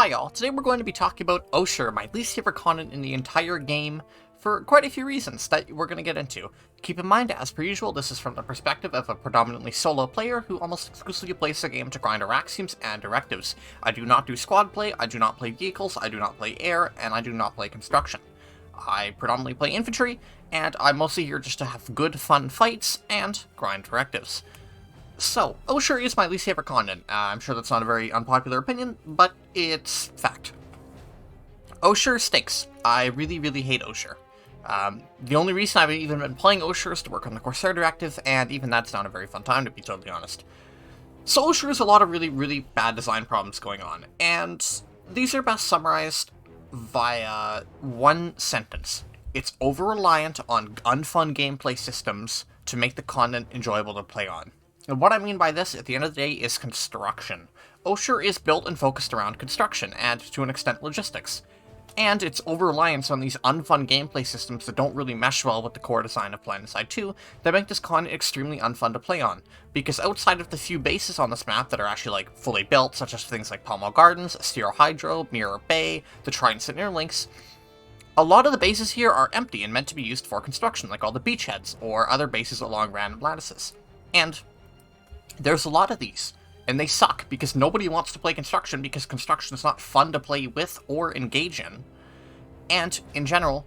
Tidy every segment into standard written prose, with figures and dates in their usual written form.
Hi y'all, today we're going to be talking about Oshur, my least favorite continent in the entire game, for quite a few reasons that we're going to get into. Keep in mind, as per usual, this is from the perspective of a predominantly solo player who almost exclusively plays the game to grind axioms and directives. I do not do squad play, I do not play vehicles, I do not play air, and I do not play construction. I predominantly play infantry, and I'm mostly here just to have good, fun fights and grind directives. So, Oshur is my least favorite continent. I'm sure that's not a very unpopular opinion, but it's fact. Oshur stinks. I really, really hate Oshur. The only reason I've even been playing Oshur is to work on the Corsair directive, and even that's not a very fun time, to be totally honest. So Oshur has a lot of really, really bad design problems going on, and these are best summarized via one sentence. It's over-reliant on unfun gameplay systems to make the continent enjoyable to play on. And what I mean by this, at the end of the day, is construction. Oshur is built and focused around construction, and to an extent logistics. And its over-reliance on these unfun gameplay systems that don't really mesh well with the core design of PlanetSide 2 that make this continent extremely unfun to play on. Because outside of the few bases on this map that are actually like fully built, such as things like Palmo Gardens, Astero Hydro, Mirror Bay, the Tridents and Interlinks, a lot of the bases here are empty and meant to be used for construction, like all the beachheads, or other bases along random lattices. And there's a lot of these, and they suck because nobody wants to play construction because construction is not fun to play with or engage in, and in general,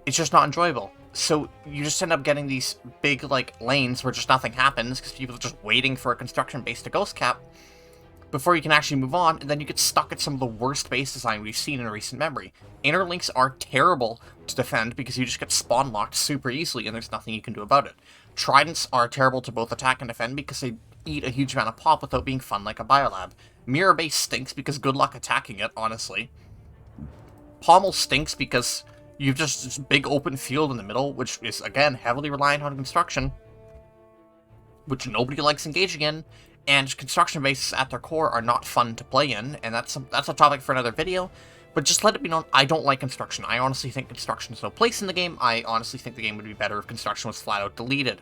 it's just not enjoyable. So you just end up getting these big like lanes where just nothing happens because people are just waiting for a construction base to ghost cap before you can actually move on, and then you get stuck at some of the worst base design we've seen in recent memory. Interlinks are terrible to defend because you just get spawn locked super easily and there's nothing you can do about it. Tridents are terrible to both attack and defend because they eat a huge amount of pop without being fun like a biolab. Mirror Base stinks because good luck attacking it, honestly. Pommel stinks because you've just this big open field in the middle, which is, again, heavily reliant on construction, which nobody likes engaging in, and construction bases at their core are not fun to play in, and that's a topic for another video. But just let it be known, I don't like construction. I honestly think construction has no place in the game. I honestly think the game would be better if construction was flat out deleted.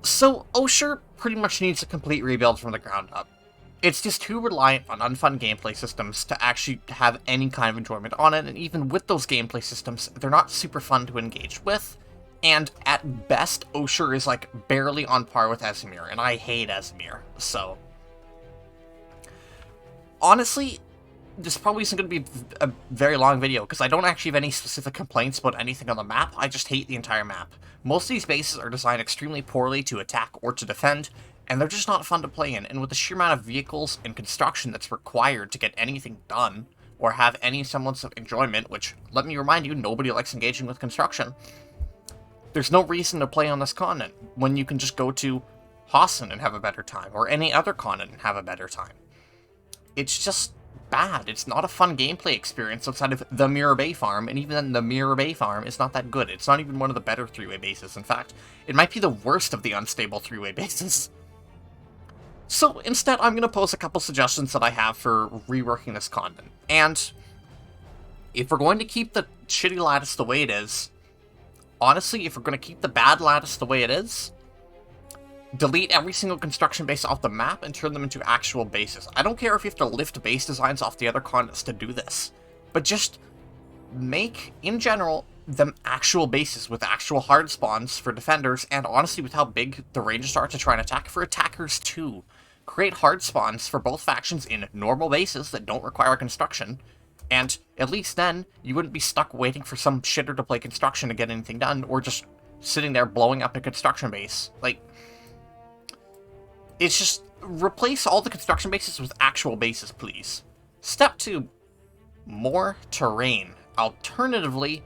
So, Oshur pretty much needs a complete rebuild from the ground up. It's just too reliant on unfun gameplay systems to actually have any kind of enjoyment on it, and even with those gameplay systems, they're not super fun to engage with, and at best, Oshur is like barely on par with Esamir, and I hate Esamir, so honestly, this probably isn't going to be a very long video, because I don't actually have any specific complaints about anything on the map, I just hate the entire map. Most of these bases are designed extremely poorly to attack or to defend, and they're just not fun to play in, and with the sheer amount of vehicles and construction that's required to get anything done, or have any semblance of enjoyment, which, let me remind you, nobody likes engaging with construction, there's no reason to play on this continent, when you can just go to Hassan and have a better time, or any other continent and have a better time. It's just bad. It's not a fun gameplay experience outside of the Mirror Bay farm, and even then the Mirror Bay farm is not that good. It's not even one of the better three-way bases. In fact, it might be the worst of the unstable three-way bases. So instead, I'm going to pose a couple suggestions that I have for reworking this continent. And if we're going to keep the shitty lattice the way it is, honestly, if we're going to keep the bad lattice the way it is, delete every single construction base off the map and turn them into actual bases. I don't care if you have to lift base designs off the other continents to do this, but just make, in general, them actual bases with actual hard spawns for defenders, and honestly with how big the ranges are to try and attack for attackers too. Create hard spawns for both factions in normal bases that don't require construction, and at least then, you wouldn't be stuck waiting for some shitter to play construction to get anything done, or just sitting there blowing up a construction base. Like, it's just, replace all the construction bases with actual bases, please. Step 2, more terrain. Alternatively,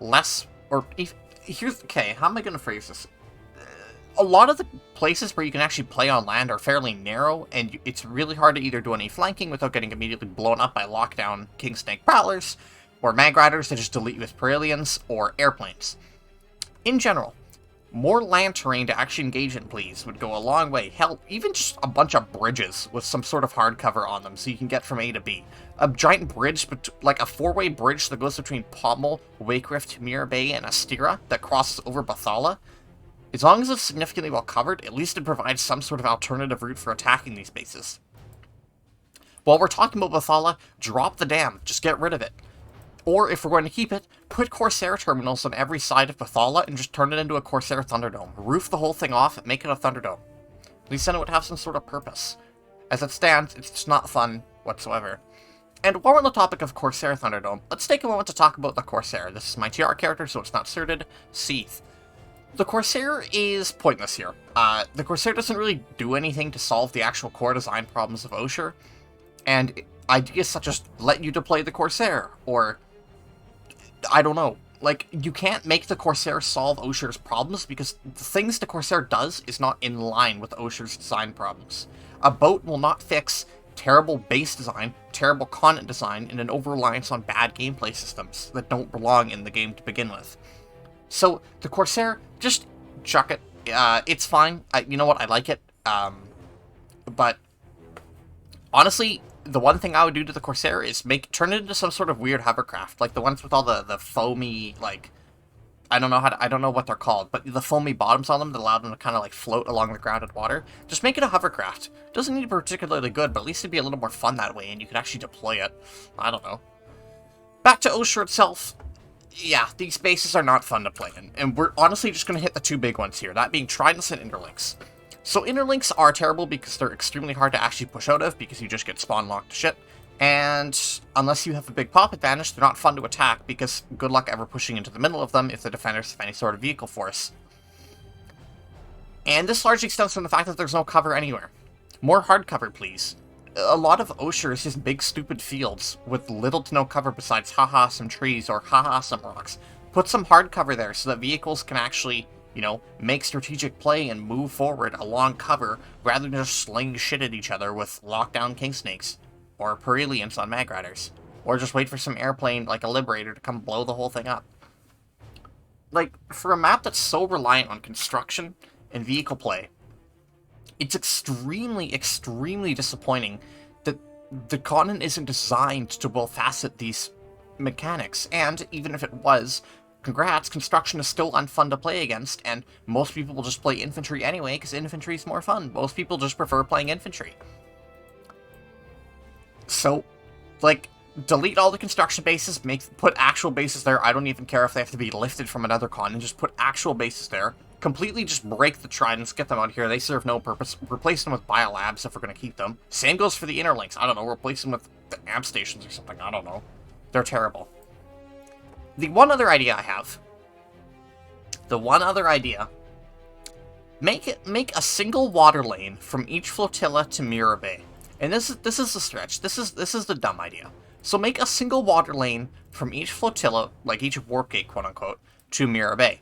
less, or, here's, okay, how am I going to phrase this? A lot of the places where you can actually play on land are fairly narrow, and it's really hard to either do any flanking without getting immediately blown up by lockdown King Snake Prowlers, or Mag Riders that just delete you with Perilians, or airplanes. In general, more land terrain to actually engage in, please, would go a long way. Hell, even just a bunch of bridges with some sort of hardcover on them so you can get from A to B. A giant bridge, like a four-way bridge that goes between Pommel, Wakerift, Mirror Bay, and Astera that crosses over Bathala. As long as it's significantly well covered, at least it provides some sort of alternative route for attacking these bases. While we're talking about Bethala, drop the dam. Just get rid of it. Or, if we're going to keep it, put Corsair terminals on every side of Bethala and just turn it into a Corsair Thunderdome. Roof the whole thing off and make it a Thunderdome. At least then it would have some sort of purpose. As it stands, it's just not fun whatsoever. And while we're on the topic of Corsair Thunderdome, let's take a moment to talk about the Corsair. This is my TR character, so it's not certed. Seath. The Corsair is pointless here. The Corsair doesn't really do anything to solve the actual core design problems of Oshur, and ideas such as let you deploy the Corsair, or I don't know. Like, you can't make the Corsair solve Oshur's problems because the things the Corsair does is not in line with Oshur's design problems. A boat will not fix terrible base design, terrible content design, and an over-reliance on bad gameplay systems that don't belong in the game to begin with. So, the Corsair, just chuck it. It's fine. You know what? I like it. But, honestly, the one thing I would do to the Corsair is turn it into some sort of weird hovercraft, like the ones with all the foamy, like, I don't know what they're called, but the foamy bottoms on them that allow them to kind of like float along the grounded water. Just make it a hovercraft. Doesn't need to be particularly good, but at least it'd be a little more fun that way, and you could actually deploy it. I don't know. Back to Oshur itself. Yeah, these bases are not fun to play in, and we're honestly just going to hit the two big ones here, that being Tridents and Interlinks. So Interlinks are terrible because they're extremely hard to actually push out of because you just get spawn locked to shit. And unless you have a big pop advantage, they're not fun to attack because good luck ever pushing into the middle of them if the defenders have any sort of vehicle force. And this largely stems from the fact that there's no cover anywhere. More hard cover, please. A lot of Oshur is just big stupid fields with little to no cover besides haha some trees or haha some rocks. Put some hard cover there so that vehicles can actually, you know, make strategic play and move forward along cover rather than just sling shit at each other with lockdown king snakes. Or Perilians on Mag Riders. Or just wait for some airplane, like a Liberator, to come blow the whole thing up. Like, for a map that's so reliant on construction and vehicle play, it's extremely, extremely disappointing that the continent isn't designed to well-facet these mechanics. And, even if it was, congrats, construction is still unfun to play against, and most people will just play infantry anyway, because infantry is more fun. Most people just prefer playing infantry. So, like, delete all the construction bases, put actual bases there. I don't even care if they have to be lifted from another continent, just put actual bases there. Completely just break the Tridents, get them out here, they serve no purpose. Replace them with biolabs if we're going to keep them. Same goes for the Interlinks, I don't know, replace them with the amp stations or something, I don't know. They're terrible. The one other idea I have, make a single water lane from each flotilla to Mirror Bay. And this is the stretch. This is the dumb idea. So make a single water lane from each flotilla, like each warp gate, quote unquote, to Mirror Bay.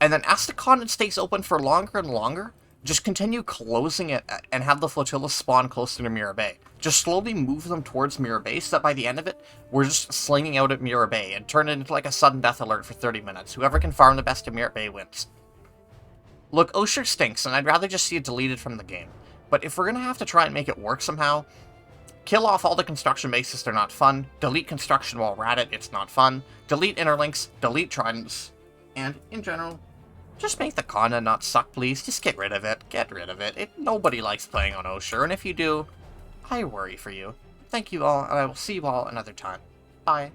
And then as the continent stays open for longer and longer, just continue closing it and have the flotilla spawn closer to Mirror Bay. Just slowly move them towards Mirror Bay so that by the end of it, we're just slinging out at Mirror Bay and turn it into like a sudden death alert for 30 minutes. Whoever can farm the best at Mirror Bay wins. Look, Oshur stinks, and I'd rather just see it deleted from the game. But if we're going to have to try and make it work somehow, kill off all the construction bases, they're not fun. Delete construction while we're at it, it's not fun. Delete Interlinks, delete Tridents, and, in general, just make the continent not suck, please. Just get rid of it. Get rid of it. Nobody likes playing on Oshur, and if you do, I worry for you. Thank you all, and I will see you all another time. Bye.